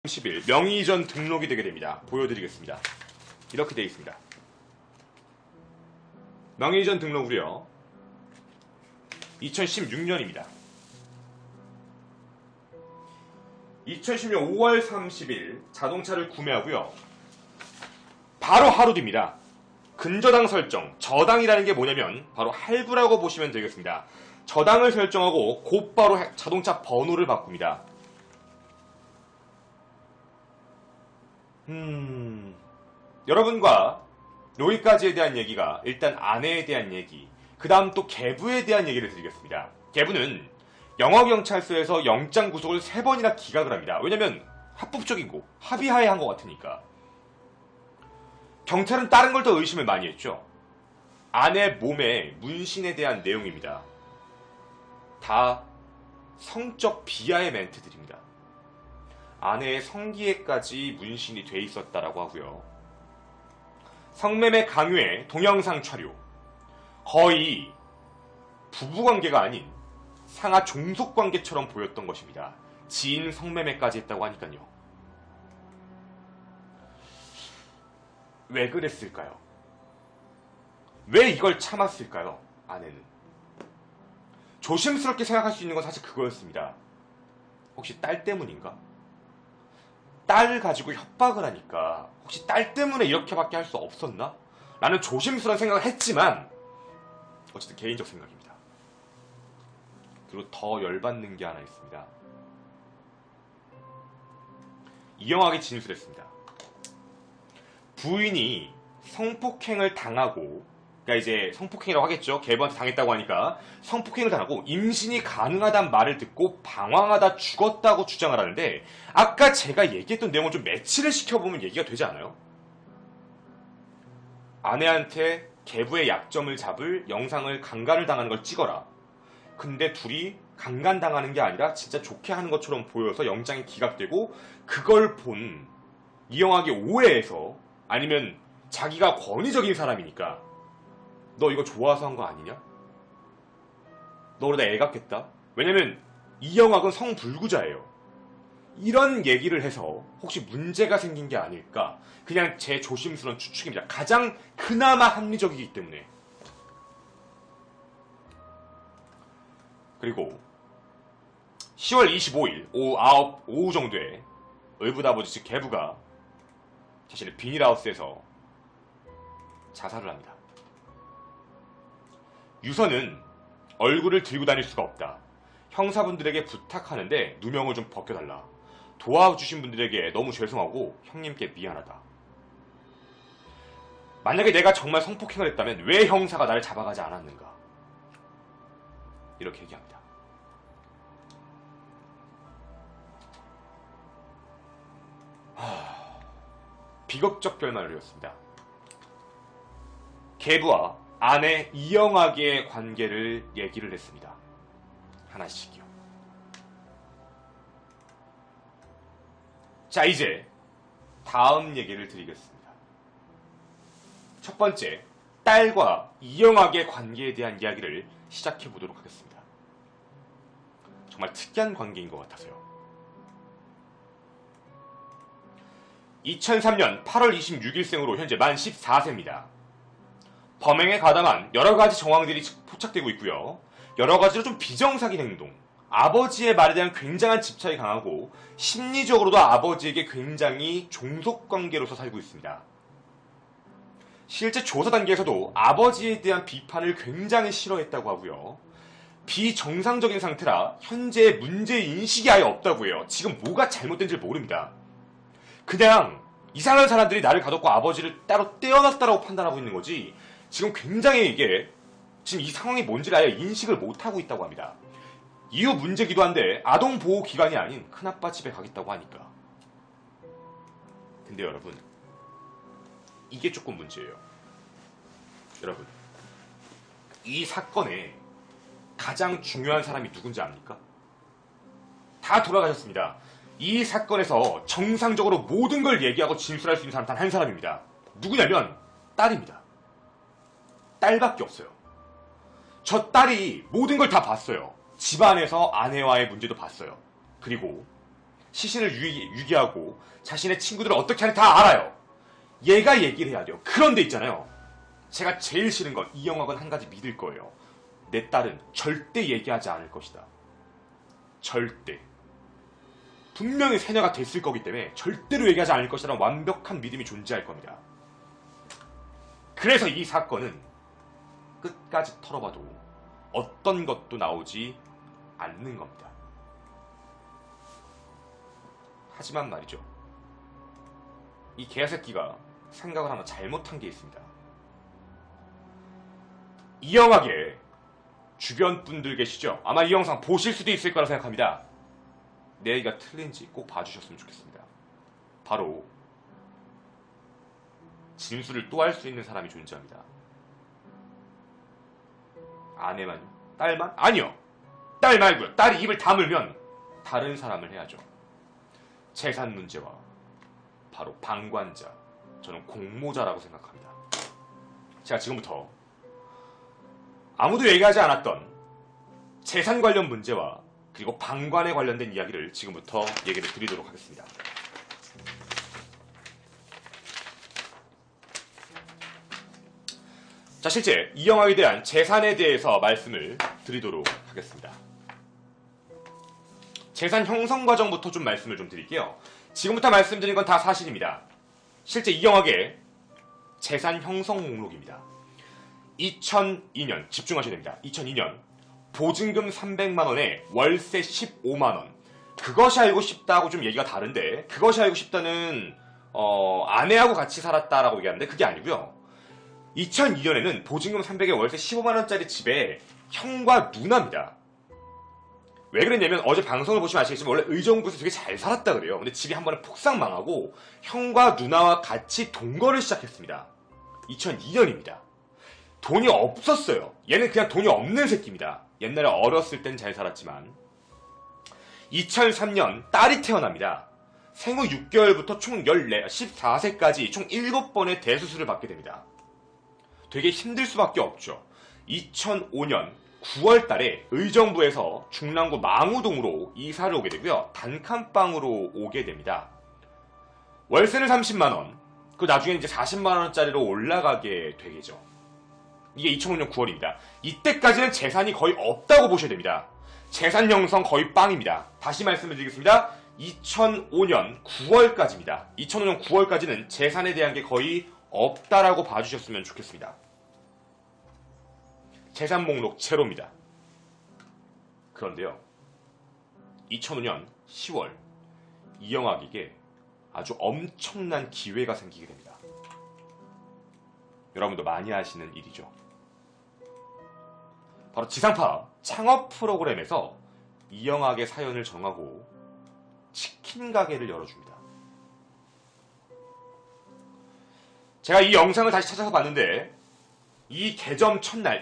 30일 명의이전 등록이 되게 됩니다. 보여드리겠습니다. 이렇게 되어 있습니다. 명의이전 등록으로요. 2016년입니다. 2016년 5월 30일 자동차를 구매하고요. 바로 하루 뒤입니다. 근저당 설정, 저당이라는 게 뭐냐면 바로 할부라고 보시면 되겠습니다. 저당을 설정하고 곧바로 자동차 번호를 바꿉니다. 여러분과 여기까지에 대한 얘기가 일단 아내에 대한 얘기, 그 다음 또 계부에 대한 얘기를 드리겠습니다. 계부는 영어경찰서에서 영장 구속을 3번이나 기각을 합니다. 왜냐면 합법적이고 합의하에 한 것 같으니까. 경찰은 다른 걸 더 의심을 많이 했죠. 아내 몸의 문신에 대한 내용입니다. 다 성적 비하의 멘트들입니다. 아내의 성기에까지 문신이 돼 있었다라고 하고요. 성매매 강요의 동영상 촬영, 거의 부부관계가 아닌 상하 종속관계처럼 보였던 것입니다. 지인 성매매까지 했다고 하니까요. 왜 그랬을까요? 왜 이걸 참았을까요? 아내는 조심스럽게 생각할 수 있는 건 사실 그거였습니다. 혹시 딸 때문인가? 딸을 가지고 협박을 하니까 혹시 딸 때문에 이렇게밖에 할 수 없었나? 라는 조심스러운 생각을 했지만 어쨌든 개인적 생각입니다. 그리고 더 열받는 게 하나 있습니다. 이영학이 진술했습니다. 부인이 성폭행을 당하고, 그러니까 이제 성폭행이라고 하겠죠. 계부한테 당했다고 하니까 성폭행을 당하고 임신이 가능하다는 말을 듣고 방황하다 죽었다고 주장을 하는데, 아까 제가 얘기했던 내용을 좀 매치를 시켜보면 얘기가 되지 않아요? 아내한테 계부의 약점을 잡을 영상을 강간을 당하는 걸 찍어라. 근데 둘이 강간당하는 게 아니라 진짜 좋게 하는 것처럼 보여서 영장이 기각되고, 그걸 본 이영학이 오해해서, 아니면 자기가 권위적인 사람이니까 너 이거 좋아서 한 거 아니냐? 너 그러다 애 갖겠다? 왜냐면 이영학은 성불구자예요. 이런 얘기를 해서 혹시 문제가 생긴 게 아닐까? 그냥 제 조심스러운 추측입니다. 가장 그나마 합리적이기 때문에. 그리고 10월 25일 오후 정도에 을부다버지 즉 계부가 자신의 비닐하우스에서 자살을 합니다. 유서는 얼굴을 들고 다닐 수가 없다. 형사분들에게 부탁하는데 누명을 좀 벗겨달라. 도와주신 분들에게 너무 죄송하고 형님께 미안하다. 만약에 내가 정말 성폭행을 했다면 왜 형사가 나를 잡아가지 않았는가? 이렇게 얘기합니다. 비극적 결말을 이뤘습니다. 계부와 아내 이영학의 관계를 얘기를 했습니다. 하나씩이요. 자, 이제 다음 얘기를 드리겠습니다. 첫 번째, 딸과 이영학의 관계에 대한 이야기를 시작해 보도록 하겠습니다. 정말 특이한 관계인 것 같아서요. 2003년 8월 26일생으로 현재 만 14세입니다. 범행에 가담한 여러가지 정황들이 포착되고 있고요. 여러가지로 좀 비정상인 행동, 아버지의 말에 대한 굉장한 집착이 강하고 심리적으로도 아버지에게 굉장히 종속관계로서 살고 있습니다. 실제 조사 단계에서도 아버지에 대한 비판을 굉장히 싫어했다고 하고요. 비정상적인 상태라 현재 문제인식이 아예 없다고 해요. 지금 뭐가 잘못된지 모릅니다. 그냥 이상한 사람들이 나를 가뒀고 아버지를 따로 떼어놨다라고 판단하고 있는 거지, 지금 굉장히 이게 지금 이 상황이 뭔지를 아예 인식을 못하고 있다고 합니다. 이후 문제기도 한데 아동보호기관이 아닌 큰아빠 집에 가겠다고 하니까. 근데 여러분, 이게 조금 문제예요. 여러분, 이 사건에 가장 중요한 사람이 누군지 압니까? 다 돌아가셨습니다. 이 사건에서 정상적으로 모든 걸 얘기하고 진술할 수 있는 사람 단 한 사람입니다. 누구냐면 딸입니다. 딸밖에 없어요. 저 딸이 모든 걸 다 봤어요. 집안에서 아내와의 문제도 봤어요. 그리고 시신을 유기하고 자신의 친구들을 어떻게 하는지 다 알아요. 얘가 얘기를 해야 돼요. 그런데 있잖아요. 제가 제일 싫은 건 이 영화건 한 가지 믿을 거예요. 내 딸은 절대 얘기하지 않을 것이다. 절대. 분명히 세녀가 됐을 거기 때문에 절대로 얘기하지 않을 것이라는 완벽한 믿음이 존재할 겁니다. 그래서 이 사건은 끝까지 털어봐도 어떤 것도 나오지 않는 겁니다. 하지만 말이죠. 이 개새끼가 생각을 하나 잘못한 게 있습니다. 이 영화계 주변 분들 계시죠? 아마 이 영상 보실 수도 있을 거라 생각합니다. 내 얘기가 틀린지 꼭 봐주셨으면 좋겠습니다. 바로 진술을 또 할 수 있는 사람이 존재합니다. 아내만? 딸만? 아니요. 딸 말고요. 딸이 입을 다물면 다른 사람을 해야죠. 재산 문제와 바로 방관자, 저는 공모자라고 생각합니다. 제가 지금부터 아무도 얘기하지 않았던 재산 관련 문제와 그리고 방관에 관련된 이야기를 지금부터 얘기를 드리도록 하겠습니다. 자, 실제 이 영화에 대한 재산에 대해서 말씀을 드리도록 하겠습니다. 재산 형성 과정부터 좀 말씀을 좀 드릴게요. 지금부터 말씀드린 건 다 사실입니다. 실제 이 영화의 재산 형성 목록입니다. 2002년, 집중하셔야 됩니다. 2002년 보증금 300만원에 월세 15만원. 그것이 알고 싶다고 좀 얘기가 다른데, 그것이 알고 싶다는 아내하고 같이 살았다라고 얘기하는데 그게 아니고요. 2002년에는 보증금 300에 월세 15만원짜리 집에 형과 누나입니다. 왜 그랬냐면 어제 방송을 보시면 아시겠지만 원래 의정부에서 되게 잘 살았다 그래요. 근데 집이 한 번에 폭삭 망하고 형과 누나와 같이 동거를 시작했습니다. 2002년입니다. 돈이 없었어요. 얘는 그냥 돈이 없는 새끼입니다. 옛날에 어렸을 땐 잘 살았지만. 2003년 딸이 태어납니다. 생후 6개월부터 총 14세까지 총 7번의 대수술을 받게 됩니다. 되게 힘들 수밖에 없죠. 2005년 9월 달에 의정부에서 중랑구 망우동으로 이사를 오게 되고요. 단칸방으로 오게 됩니다. 월세는 30만원, 그 나중에 이제 40만원짜리로 올라가게 되겠죠. 이게 2005년 9월입니다. 이때까지는 재산이 거의 없다고 보셔야 됩니다. 재산 형성 거의 빵입니다. 다시 말씀을 드리겠습니다. 2005년 9월까지입니다. 2005년 9월까지는 재산에 대한 게 거의 없다라고 봐주셨으면 좋겠습니다. 재산 목록 제로입니다. 그런데요, 2005년 10월 이영학에게 아주 엄청난 기회가 생기게 됩니다. 여러분도 많이 아시는 일이죠. 바로 지상파 창업 프로그램에서 이영학의 사연을 정하고 치킨 가게를 열어줍니다. 제가 이 영상을 다시 찾아서 봤는데 이 개점 첫날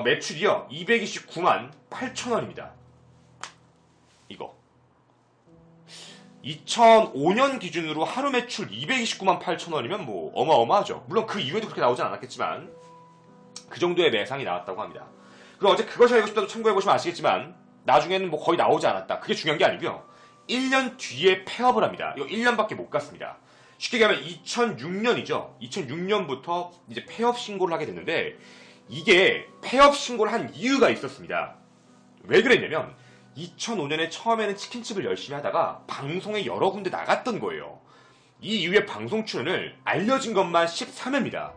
매출이요 229만 8천원입니다. 이거 2005년 기준으로 하루 매출 229만 8천원이면 뭐 어마어마하죠. 물론 그 이후에도 그렇게 나오진 않았겠지만 그 정도의 매상이 나왔다고 합니다. 그리고 어제 그것이 알고 싶다도 참고해보시면 아시겠지만 나중에는 뭐 거의 나오지 않았다. 그게 중요한 게 아니고요. 1년 뒤에 폐업을 합니다. 이거 1년밖에 못 갔습니다. 쉽게 얘기하면 2006년이죠. 2006년부터 이제 폐업 신고를 하게 됐는데 이게 폐업 신고를 한 이유가 있었습니다. 왜 그랬냐면 2005년에 처음에는 치킨집을 열심히 하다가 방송에 여러 군데 나갔던 거예요. 이 이후에 방송 출연을 알려진 것만 13회입니다.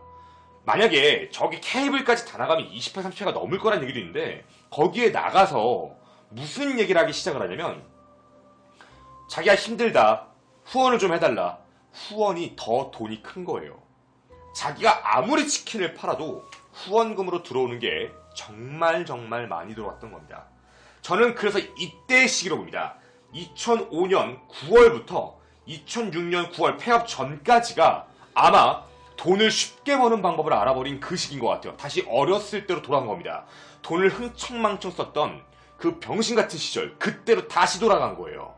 만약에 저기 케이블까지 다 나가면 20회, 30회가 넘을 거란 얘기도 있는데 거기에 나가서 무슨 얘기를 하기 시작을 하냐면 자기가 힘들다, 후원을 좀 해달라. 후원이 더 돈이 큰 거예요. 자기가 아무리 치킨을 팔아도 후원금으로 들어오는 게 정말 많이 들어왔던 겁니다. 저는 그래서 이때 시기로 봅니다. 2005년 9월부터 2006년 9월 폐업 전까지가 아마 돈을 쉽게 버는 방법을 알아버린 그 시기인 것 같아요. 다시 어렸을 때로 돌아간 겁니다. 돈을 흥청망청 썼던 그 병신 같은 시절, 그때로 다시 돌아간 거예요.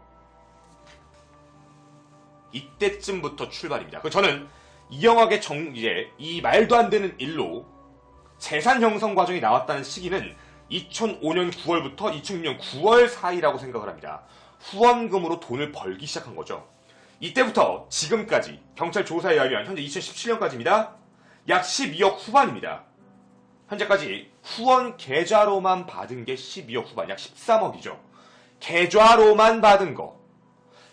이때쯤부터 출발입니다. 저는 이영학의 이제 이 말도 안 되는 일로 재산 형성 과정이 나왔다는 시기는 2005년 9월부터 2006년 9월 사이라고 생각을 합니다. 후원금으로 돈을 벌기 시작한 거죠. 이때부터 지금까지 경찰 조사에 의하면 현재 2017년까지입니다. 약 12억 후반입니다. 현재까지 후원 계좌로만 받은 게 12억 후반, 약 13억이죠. 계좌로만 받은 거.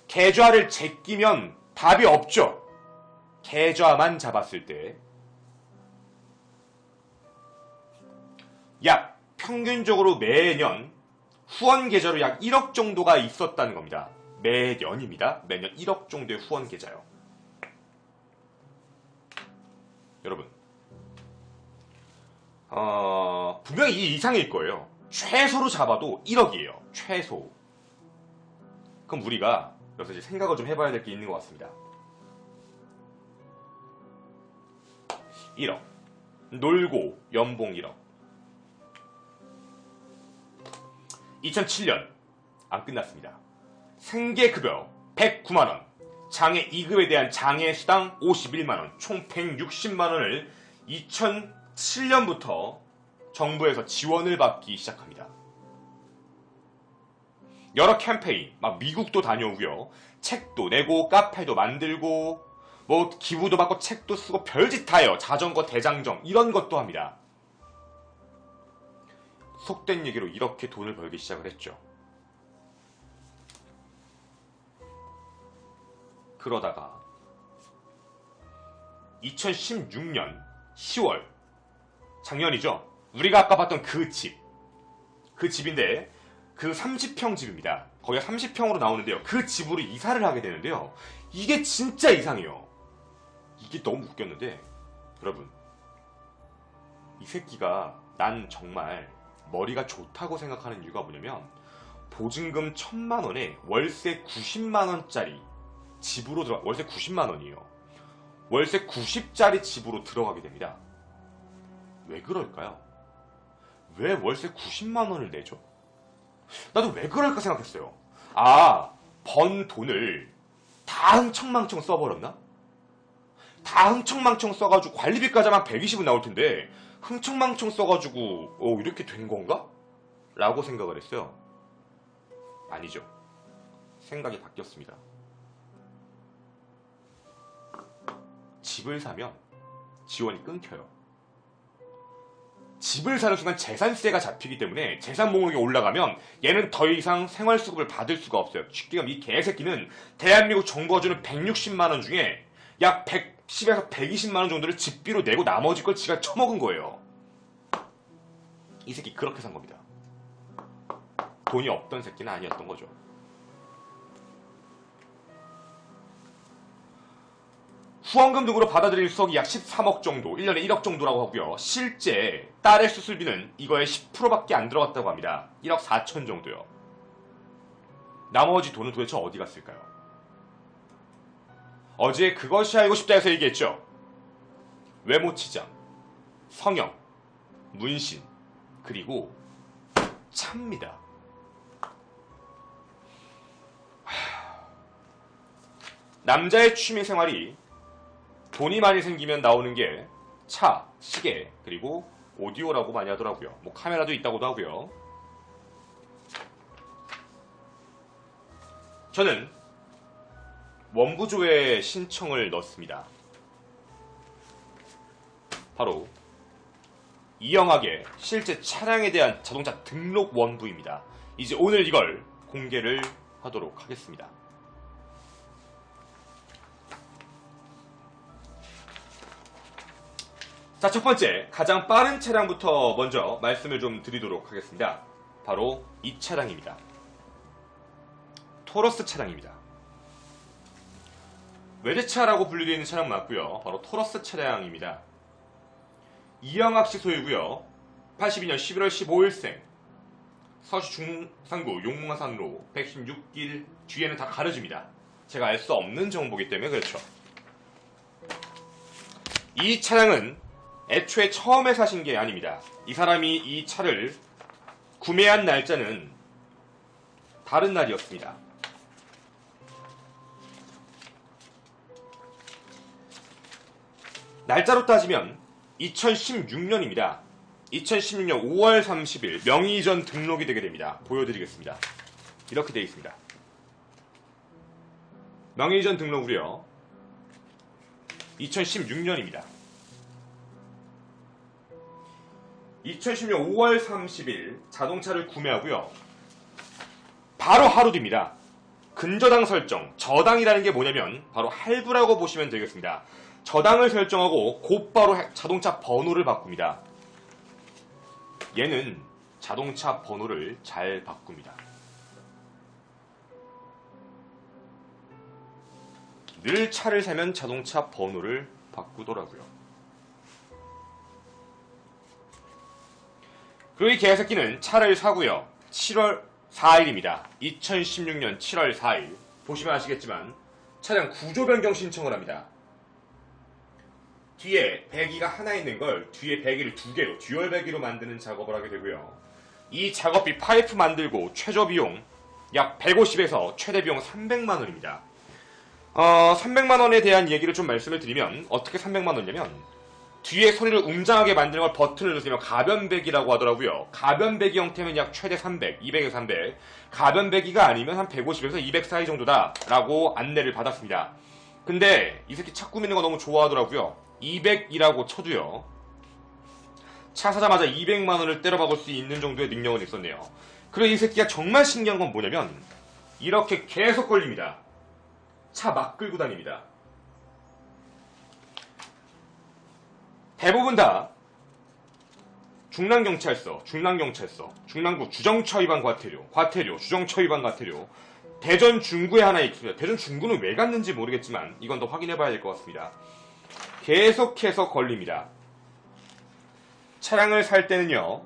계좌를 제끼면 답이 없죠. 계좌만 잡았을 때 약 평균적으로 매년 후원 계좌로 약 1억 정도가 있었다는 겁니다. 매년입니다. 매년 1억 정도의 후원 계좌요. 여러분, 분명히 이 이상일 거예요. 최소로 잡아도 1억이에요. 최소. 그럼 우리가 여기서 이제 생각을 좀 해봐야 될 게 있는 것 같습니다. 1억. 놀고 연봉 1억. 2007년 안 끝났습니다. 생계급여 109만원, 장애 2급에 대한 장애수당 51만원, 총 160만원을 2007년부터 정부에서 지원을 받기 시작합니다. 여러 캠페인, 막 미국도 다녀오고요. 책도 내고, 카페도 만들고, 뭐 기부도 받고, 책도 쓰고, 별짓 다 해요. 자전거 대장정, 이런 것도 합니다. 속된 얘기로 이렇게 돈을 벌기 시작을 했죠. 그러다가 2016년 10월, 작년이죠. 우리가 아까 봤던 그 집인데 그 30평 집입니다. 거기가 30평으로 나오는데요. 그 집으로 이사를 하게 되는데요. 이게 진짜 이상해요. 이게 너무 웃겼는데, 여러분, 이 새끼가 난 정말 머리가 좋다고 생각하는 이유가 뭐냐면, 보증금 1000만원에 월세 90만원짜리 집으로 월세 90만원이에요. 월세 90짜리 집으로 들어가게 됩니다. 왜 그럴까요? 왜 월세 90만원을 내죠? 나도 왜 그럴까 생각했어요. 번 돈을 다 흥청망청 써버렸나? 다 흥청망청 써가지고 관리비까지 한 120은 나올 텐데 흥청망청 써가지고 이렇게 된 건가? 라고 생각을 했어요. 아니죠. 생각이 바뀌었습니다. 집을 사면 지원이 끊겨요. 집을 사는 순간 재산세가 잡히기 때문에 재산 목록이 올라가면 얘는 더 이상 생활수급을 받을 수가 없어요. 쉽게 말하면 이 개새끼는 대한민국 정부가 주는 160만원 중에 약 110에서 120만원 정도를 집비로 내고 나머지 걸 지가 처먹은 거예요. 이 새끼 그렇게 산 겁니다. 돈이 없던 새끼는 아니었던 거죠. 후원금 등으로 받아들일 수억이 약 13억 정도, 1년에 1억 정도라고 하고요. 실제 딸의 수술비는 이거의 10%밖에 안 들어갔다고 합니다. 1억 4천 정도요. 나머지 돈은 도대체 어디 갔을까요? 어제 그것이 알고 싶다 해서 얘기했죠. 외모 치장, 성형, 문신, 그리고 차입니다. 남자의 취미생활이 돈이 많이 생기면 나오는 게 차, 시계, 그리고 오디오라고 많이 하더라고요. 뭐 카메라도 있다고도 하고요. 저는 원부조회 신청을 넣었습니다. 바로 이영학의 실제 차량에 대한 자동차 등록 원부입니다. 이제 오늘 이걸 공개를 하도록 하겠습니다. 자, 첫 번째, 가장 빠른 차량부터 먼저 말씀을 좀 드리도록 하겠습니다. 바로 이 차량입니다. 토러스 차량입니다. 외제차라고 분류되어 있는 차량 맞고요. 바로 토러스 차량입니다. 이영학 씨 소유고요. 82년 11월 15일생. 서울시 중산구 용문산로 116길 뒤에는 다 가려집니다. 제가 알 수 없는 정보이기 때문에 그렇죠. 이 차량은 애초에 처음에 사신 게 아닙니다. 이 사람이 이 차를 구매한 날짜는 다른 날이었습니다. 날짜로 따지면 2016년입니다. 2016년 5월 30일 명의 이전 등록이 되게 됩니다. 보여드리겠습니다. 이렇게 되어 있습니다. 명의이전 등록으로요. 2016년입니다. 2010년 5월 30일 자동차를 구매하고요. 바로 하루 뒤입니다. 근저당 설정, 저당이라는 게 뭐냐면 바로 할부라고 보시면 되겠습니다. 저당을 설정하고 곧바로 자동차 번호를 바꿉니다. 얘는 자동차 번호를 잘 바꿉니다. 늘 차를 사면 자동차 번호를 바꾸더라고요. 그리고 이 개새끼는 차를 사고요. 7월 4일입니다. 2016년 7월 4일. 보시면 아시겠지만 차량 구조 변경 신청을 합니다. 뒤에 배기가 하나 있는 걸 뒤에 배기를 두 개로 듀얼 배기로 만드는 작업을 하게 되고요. 이 작업비 파이프 만들고 최저 비용 약 150에서 최대 비용 300만 원입니다. 300만 원에 대한 얘기를 좀 말씀을 드리면 어떻게 300만 원이냐면 뒤에 소리를 웅장하게 만드는 걸 버튼을 누르면 가변배기라고 하더라고요. 가변배기 형태면 약 최대 300, 200에서 300. 가변배기가 아니면 한 150에서 200 사이 정도다 라고 안내를 받았습니다. 근데 이 새끼 차 꾸미는 거 너무 좋아하더라고요. 200이라고 쳐도요. 차 사자마자 200만 원을 때려박을 수 있는 정도의 능력은 있었네요. 그리고 이 새끼가 정말 신기한 건 뭐냐면 이렇게 계속 걸립니다. 차 막 끌고 다닙니다. 대부분 다 중랑경찰서, 중랑구 주정차 위반 과태료, 주정차 위반 과태료, 대전 중구에 하나 있습니다. 대전 중구는 왜 갔는지 모르겠지만 이건 더 확인해봐야 될 것 같습니다. 계속해서 걸립니다. 차량을 살 때는요,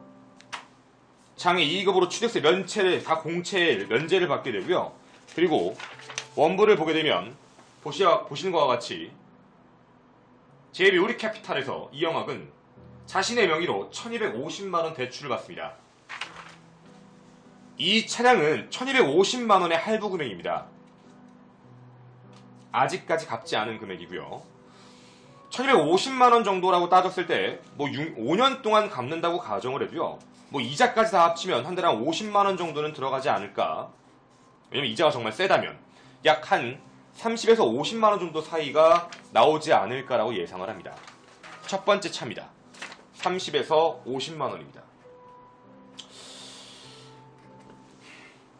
장애 2급으로 취득세 면체를 다 공채 면제를 받게 되고요. 그리고 원부를 보게 되면 보시는 것과 같이 JB 우리캐피탈에서 이영학은 자신의 명의로 1250만원 대출을 받습니다. 이 차량은 1250만원의 할부 금액입니다. 아직까지 갚지 않은 금액이고요. 1250만원 정도라고 따졌을 때 뭐 5년 동안 갚는다고 가정을 해도요. 뭐 이자까지 다 합치면 한 달에 한 50만원 정도는 들어가지 않을까. 왜냐면 이자가 정말 세다면 약 한 30에서 50만원 정도 사이가 나오지 않을까라고 예상을 합니다. 첫 번째 차입니다. 30에서 50만원입니다.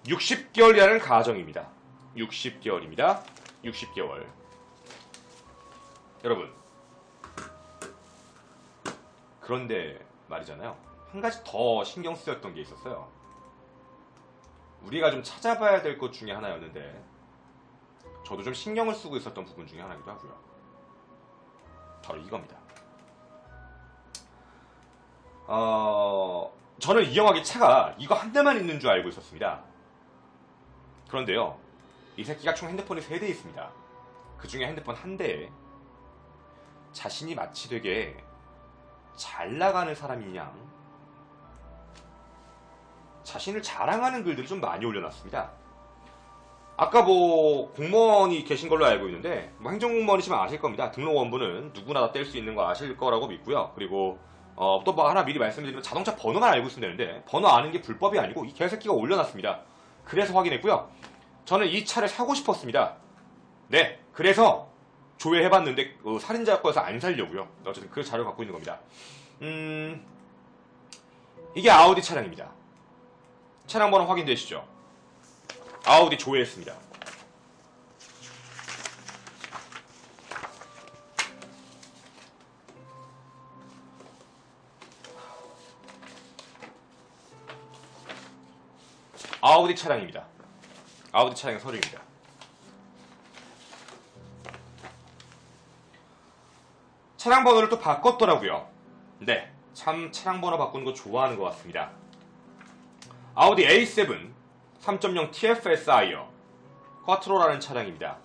60개월이라는 가정입니다. 60개월입니다. 60개월. 여러분, 그런데 말이잖아요. 한 가지 더 신경 쓰였던 게 있었어요. 우리가 좀 찾아봐야 될 것 중에 하나였는데 저도 좀 신경을 쓰고 있었던 부분 중에 하나이기도 하고요. 바로 이겁니다. 저는 이영학의 차가 이거 한 대만 있는 줄 알고 있었습니다. 그런데요, 이 새끼가 총 핸드폰이 3대 있습니다. 그 중에 핸드폰 한 대에 자신이 마치 되게 잘 나가는 사람이냐 자신을 자랑하는 글들을 좀 많이 올려놨습니다. 아까 뭐 공무원이 계신 걸로 알고 있는데 뭐 행정공무원이시면 아실 겁니다. 등록 원부는 누구나 다 뗄 수 있는 거 아실 거라고 믿고요. 그리고 또 뭐 하나 미리 말씀드리면 자동차 번호만 알고 있으면 되는데 번호 아는 게 불법이 아니고 이 개새끼가 올려놨습니다. 그래서 확인했고요. 저는 이 차를 사고 싶었습니다. 네, 그래서 조회해봤는데 살인자 거여서 안 살려고요. 어쨌든 그 자료를 갖고 있는 겁니다. 이게 아우디 차량입니다. 차량 번호 확인되시죠? 아우디 조회했습니다. 아우디 차량입니다. 아우디 차량의 서류입니다. 차량 번호를 또 바꿨더라고요. 네, 참 차량 번호 바꾸는 거 좋아하는 것 같습니다. 아우디 A7 3.0 TFSI요. 쿼트로라는 차량입니다.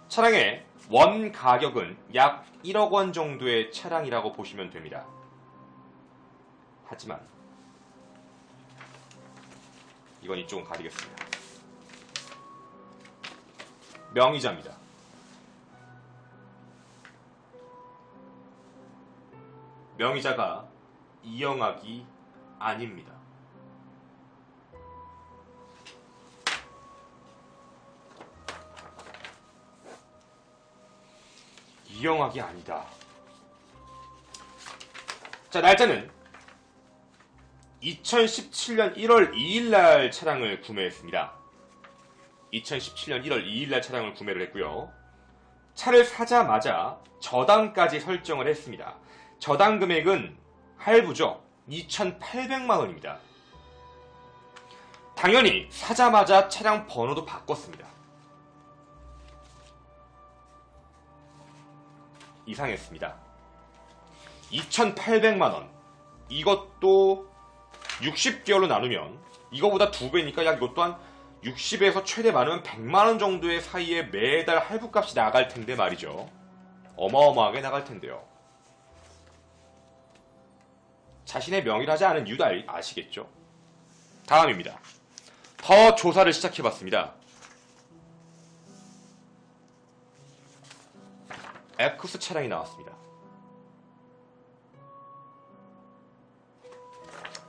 차량의 원 가격은 약 1억 원 정도의 차량이라고 보시면 됩니다. 하지만 이건 이쪽은 가리겠습니다. 명의자입니다. 명의자가 이영학이 아닙니다. 미영학이 아니다. 자, 날짜는 2017년 1월 2일날 차량을 구매했습니다. 2017년 1월 2일날 차량을 구매를 했고요. 차를 사자마자 저당까지 설정을 했습니다. 저당 금액은 할부죠. 2,800만원입니다. 당연히 사자마자 차량 번호도 바꿨습니다. 이상했습니다. 2,800만원. 이것도 60개월로 나누면 이거보다 2배니까 약 이것 또한 60에서 최대 많으면 100만원 정도의 사이에 매달 할부값이 나갈 텐데 말이죠. 어마어마하게 나갈 텐데요. 자신의 명의를 하지 않은 이유도 아시겠죠? 다음입니다. 더 조사를 시작해봤습니다. 에쿠스 차량이 나왔습니다.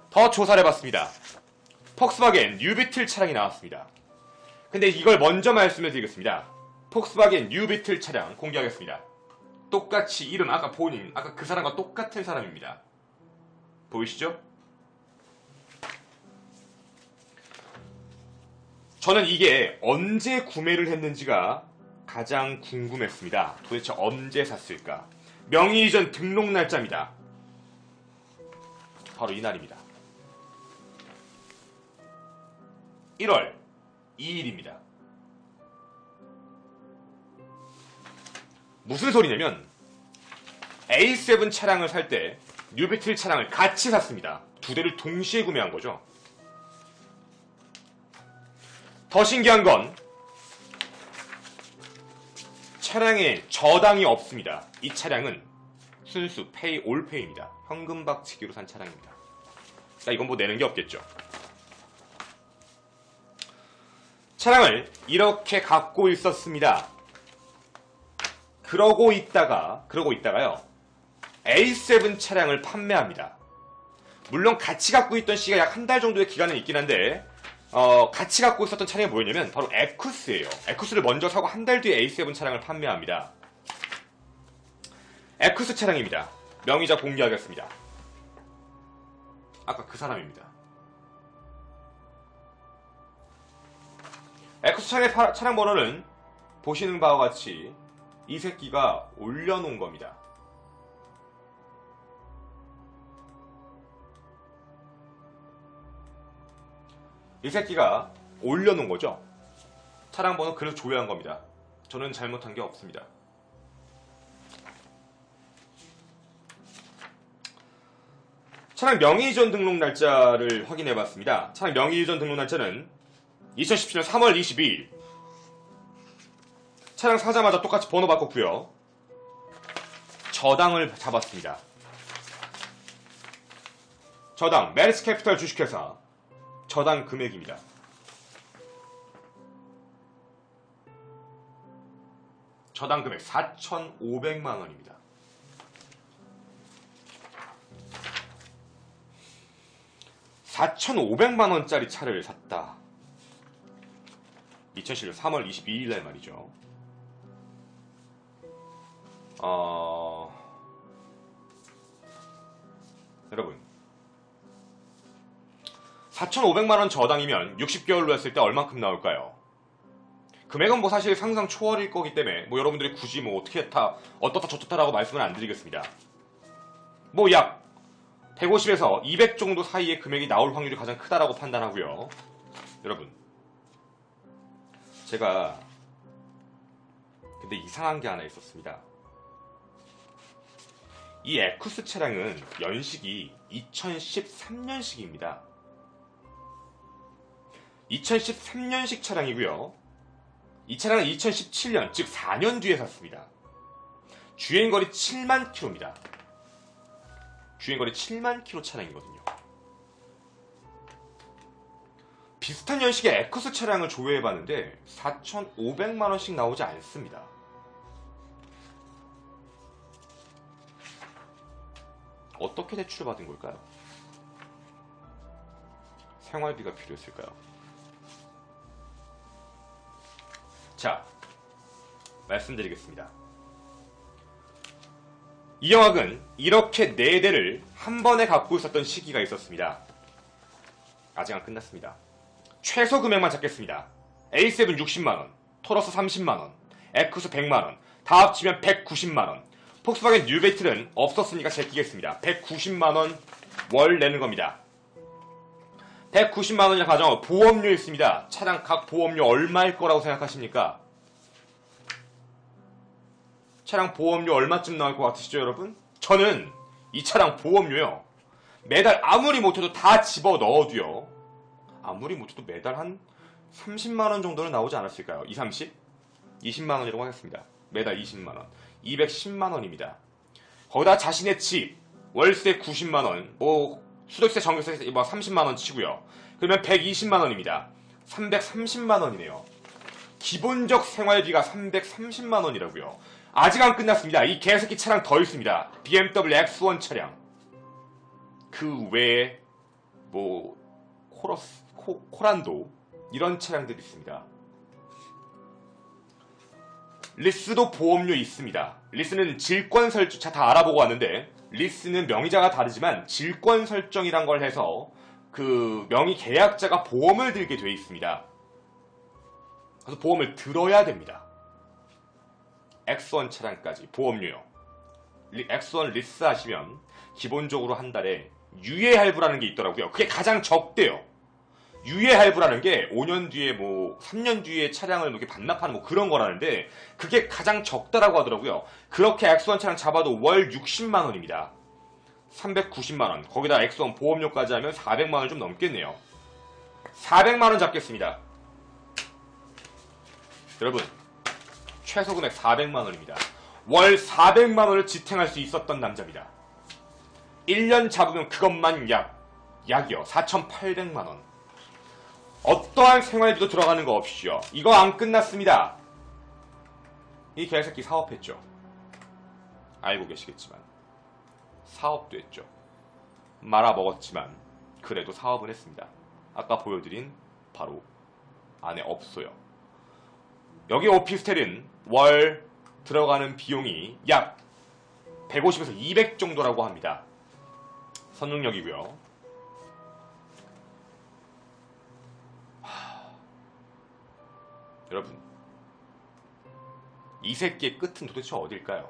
더 조사를 해봤습니다. 폭스바겐 뉴비틀 차량이 나왔습니다. 근데 이걸 먼저 말씀을 드리겠습니다. 폭스바겐 뉴비틀 차량 공개하겠습니다. 똑같이 이름 아까 그 사람과 똑같은 사람입니다. 보이시죠? 저는 이게 언제 구매를 했는지가 가장 궁금했습니다. 도대체 언제 샀을까? 명의 이전 등록 날짜입니다. 바로 이날입니다. 1월 2일입니다. 무슨 소리냐면 A7 차량을 살 때 뉴비틀 차량을 같이 샀습니다. 두 대를 동시에 구매한 거죠. 더 신기한 건 차량에 저당이 없습니다. 이 차량은 순수 페이 올페이입니다. 현금 박치기로 산 차량입니다. 그러니까 이건 뭐 내는 게 없겠죠. 차량을 이렇게 갖고 있었습니다. 그러고 있다가요. A7 차량을 판매합니다. 물론 같이 갖고 있던 시가 약 한 달 정도의 기간은 있긴 한데 같이 갖고 있었던 차량이 뭐였냐면 바로 에쿠스예요. 에쿠스를 먼저 사고 한 달 뒤에 A7 차량을 판매합니다. 에쿠스 차량입니다. 명의자 공개하겠습니다. 아까 그 사람입니다. 에쿠스 차량의 차량 번호는 보시는 바와 같이 이 새끼가 올려놓은 겁니다. 이 새끼가 올려놓은 거죠. 차량 번호 그래서 조회한 겁니다. 저는 잘못한 게 없습니다. 차량 명의이전 등록 날짜를 확인해 봤습니다. 차량 명의이전 등록 날짜는 2017년 3월 22일. 차량 사자마자 똑같이 번호 바꿨고요. 저당을 잡았습니다. 저당 메리스캐피탈 주식회사 저당 금액입니다. 저당 금액 4,500만원입니다. $4,500만원짜리 차를 샀다. 2017년 3월 22일날 말이죠. 여러분 4,500만원 저당이면 60개월로 했을 때 얼만큼 나올까요? 금액은 뭐 사실 상상 초월일 거기 때문에 뭐 여러분들이 굳이 뭐 어떻게 어떻다 저떻다라고 말씀을 안 드리겠습니다. 뭐 약 150에서 200 정도 사이의 금액이 나올 확률이 가장 크다라고 판단하고요. 여러분 제가 근데 이상한 게 하나 있었습니다. 이 에쿠스 차량은 연식이 2013년식입니다. 2013년식 차량이고요. 이 차량은 2017년, 즉 4년 뒤에 샀습니다. 주행거리 7만 킬로입니다. 주행거리 7만 킬로 차량이거든요. 비슷한 연식의 에쿠스 차량을 조회해봤는데 4,500만원씩 나오지 않습니다. 어떻게 대출을 받은 걸까요? 생활비가 필요했을까요? 자, 말씀드리겠습니다. 이영학은 이렇게 4대를 한 번에 갖고 있었던 시기가 있었습니다. 아직 안 끝났습니다. 최소 금액만 잡겠습니다. A7 60만원, 토러스 30만원, 에쿠스 100만원, 다 합치면 190만원. 폭스바겐 뉴베이틀은 없었으니까 제끼겠습니다. 190만원 월 내는 겁니다. 190만원이라 가정하고 보험료 있습니다. 차량 각 보험료 얼마일 거라고 생각하십니까? 차량 보험료 얼마쯤 나올 것 같으시죠, 여러분? 저는 이 차량 보험료요, 매달 아무리 못해도 다 집어 넣어도요, 아무리 못해도 매달 한 30만원 정도는 나오지 않았을까요? 2, 30? 20만원이라고 하겠습니다. 매달 20만원. 210만원입니다. 거기다 자신의 집, 월세 90만원, 수도세, 전기세 30만원 치고요. 그러면 120만원입니다. 330만원이네요. 기본적 생활비가 330만원이라고요. 아직 안 끝났습니다. 이 개새끼 차량 더 있습니다. BMW X1 차량. 그 외에 코란도 이런 차량들이 있습니다. 리스도 보험료 있습니다. 리스는 질권 설정, 차 다 알아보고 왔는데 리스는 명의자가 다르지만 질권 설정이란 걸 해서 그 명의 계약자가 보험을 들게 돼 있습니다. 그래서 보험을 들어야 됩니다. X1 차량까지 보험료요. X1 리스 하시면 기본적으로 한 달에 유예 할부라는 게 있더라고요. 그게 가장 적대요. 유예 할부라는 게 5년 뒤에 3년 뒤에 차량을 이렇게 반납하는 그런 거라는데 그게 가장 적다라고 하더라고요. 그렇게 X1 차량 잡아도 월 60만원입니다. 390만원. 거기다 X1 보험료까지 하면 400만원 좀 넘겠네요. 400만원 잡겠습니다. 여러분, 최소 금액 400만원입니다. 월 400만원을 지탱할 수 있었던 남자입니다. 1년 잡으면 그것만 약이요. 4,800만원. 어떠한 생활비도 들어가는 거 없이요. 이거 안 끝났습니다. 이 개새끼 사업했죠. 알고 계시겠지만. 사업도 했죠. 말아먹었지만 그래도 사업을 했습니다. 아까 보여드린 바로 안에 없어요. 여기 오피스텔은 월 들어가는 비용이 약 150에서 200 정도라고 합니다. 선릉역이고요. 여러분, 이 새끼의 끝은 도대체 어딜까요?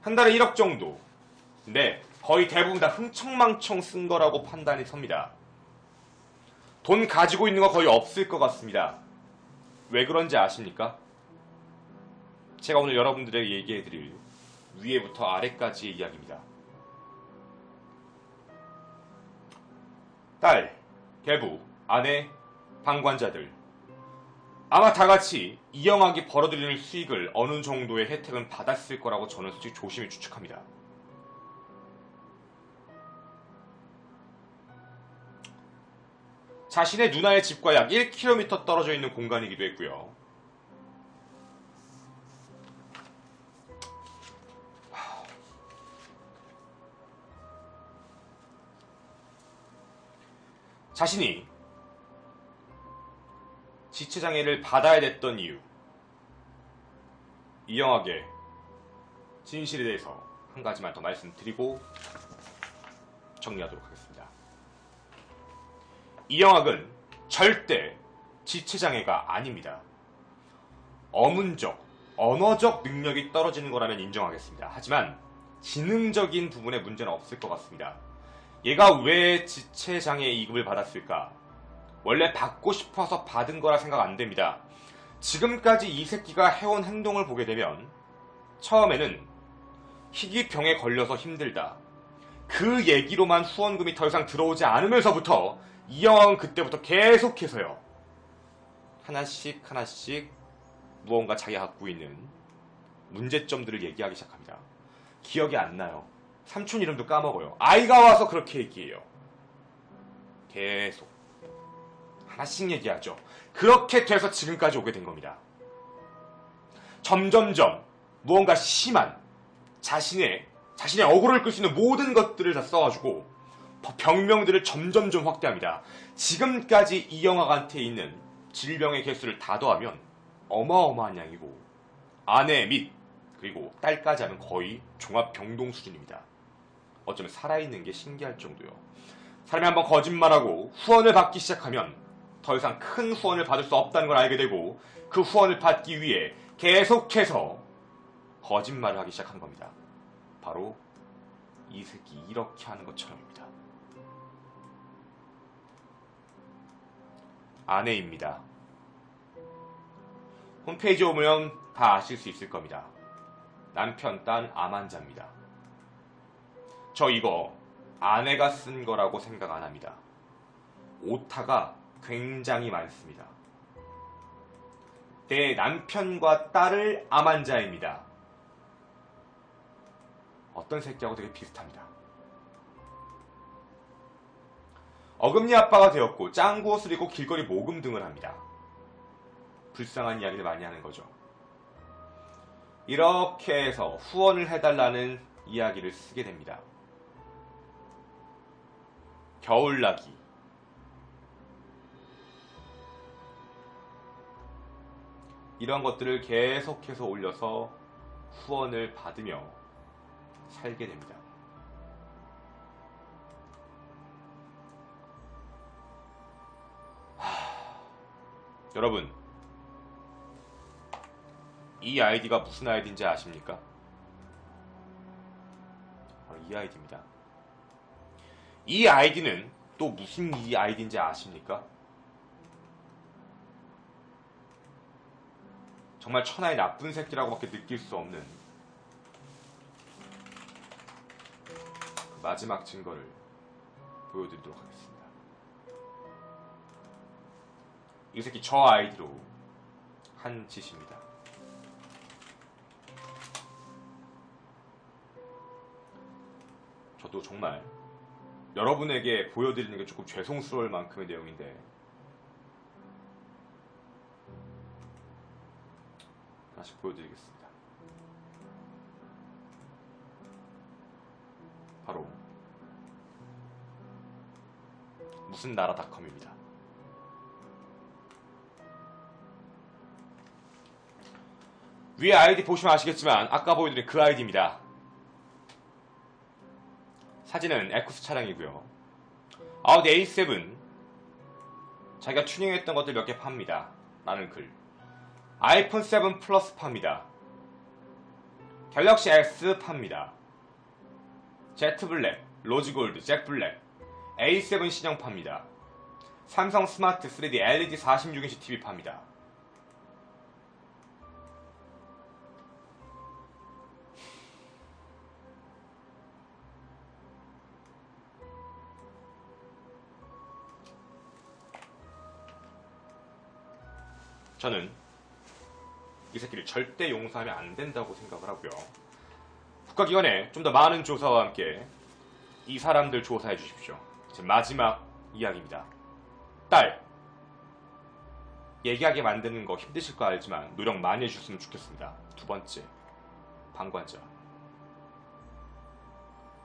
한 달에 1억 정도. 네, 거의 대부분 다 흥청망청 쓴 거라고 판단이 섭니다. 돈 가지고 있는 거 거의 없을 것 같습니다. 왜 그런지 아십니까? 제가 오늘 여러분들에게 얘기해드릴 위에부터 아래까지의 이야기입니다. 딸, 계부, 아내, 방관자들, 아마 다같이 이영학이 벌어들이는 수익을 어느 정도의 혜택은 받았을 거라고 저는 솔직히 조심히 추측합니다. 자신의 누나의 집과 약 1km 떨어져 있는 공간이기도 했고요. 자신이 지체장애를 받아야 됐던 이유, 이영학의 진실에 대해서 한 가지만 더 말씀드리고 정리하도록 하겠습니다. 이영학은 절대 지체장애가 아닙니다. 어문적, 언어적 능력이 떨어지는 거라면 인정하겠습니다. 하지만 지능적인 부분에 문제는 없을 것 같습니다. 얘가 왜 지체장애 2급을 받았을까? 원래 받고 싶어서 받은 거라 생각 안 됩니다. 지금까지 이 새끼가 해온 행동을 보게 되면 처음에는 희귀병에 걸려서 힘들다. 그 얘기로만 후원금이 더 이상 들어오지 않으면서부터 이영학은 그때부터 계속해서요. 하나씩 무언가 자기가 갖고 있는 문제점들을 얘기하기 시작합니다. 기억이 안 나요. 삼촌 이름도 까먹어요. 아이가 와서 그렇게 얘기해요. 계속 하나씩 얘기하죠. 그렇게 돼서 지금까지 오게 된 겁니다. 점점점 무언가 심한 자신의 억울을 끌 수 있는 모든 것들을 다 써가지고 병명들을 점점점 확대합니다. 지금까지 이영학한테 있는 질병의 개수를 다 더하면 어마어마한 양이고 아내 및 그리고 딸까지 하면 거의 종합병동 수준입니다. 어쩌면 살아있는 게 신기할 정도요. 사람이 한번 거짓말하고 후원을 받기 시작하면 더 이상 큰 후원을 받을 수 없다는 걸 알게 되고 그 후원을 받기 위해 계속해서 거짓말을 하기 시작하는 겁니다. 바로 이 새끼 이렇게 하는 것처럼입니다. 아내입니다. 홈페이지에 오면 다 아실 수 있을 겁니다. 남편 딴 암 환자입니다. 저 이거 아내가 쓴 거라고 생각 안 합니다. 오타가 굉장히 많습니다. 내 남편과 딸을 암 환자입니다. 어떤 새끼하고 되게 비슷합니다. 어금니 아빠가 되었고 짱구 옷을 입고 길거리 모금 등을 합니다. 불쌍한 이야기를 많이 하는 거죠. 이렇게 해서 후원을 해달라는 이야기를 쓰게 됩니다. 겨울나기. 이런 것들을 계속해서 올려서 후원을 받으며 살게 됩니다. 여러분, 이 아이디가 무슨 아이디인지 아십니까? 바로 이 아이디입니다. 이 아이디는 또 무슨 이 아이디인지 아십니까? 정말 천하의 나쁜 새끼라고밖에 느낄 수 없는 그 마지막 증거를 보여드리도록 하겠습니다. 이 새끼 저 아이디로 한 짓입니다. 저도 정말 여러분에게 보여드리는 게 조금 죄송스러울 만큼의 내용인데 다시 보여드리겠습니다. 바로 무슨 나라닷컴입니다. 위에 아이디 보시면 아시겠지만 아까 보여드린 그 아이디입니다. 사진은 에쿠스 차량이고요. 아우디 A7 자기가 튜닝했던 것들 몇 개 팝니다. 라는 글. 아이폰 7 플러스 팝니다. 갤럭시 S 팝니다. 제트 블랙, 로즈 골드, 잭 블랙, A7 신형 팝니다. 삼성 스마트 3D LED 46인치 TV 팝니다. 저는 이 새끼를 절대 용서하면 안 된다고 생각을 하고요. 국가기관에 좀 더 많은 조사와 함께 이 사람들 조사해 주십시오. 제 마지막 이야기입니다. 딸, 얘기하게 만드는 거 힘드실 거 알지만 노력 많이 해주셨으면 좋겠습니다. 두 번째, 방관자.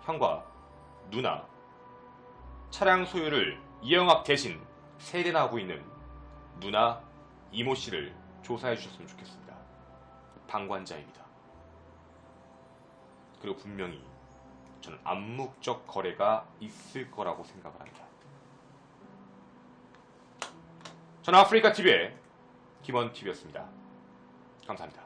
형과 누나, 차량 소유를 이영학 대신 세대나 하고 있는 누나, 이모 씨를 조사해 주셨으면 좋겠습니다. 방관자입니다. 그리고 분명히 저는 암묵적 거래가 있을 거라고 생각을 합니다. 저는 아프리카TV의 김원TV였습니다. 감사합니다.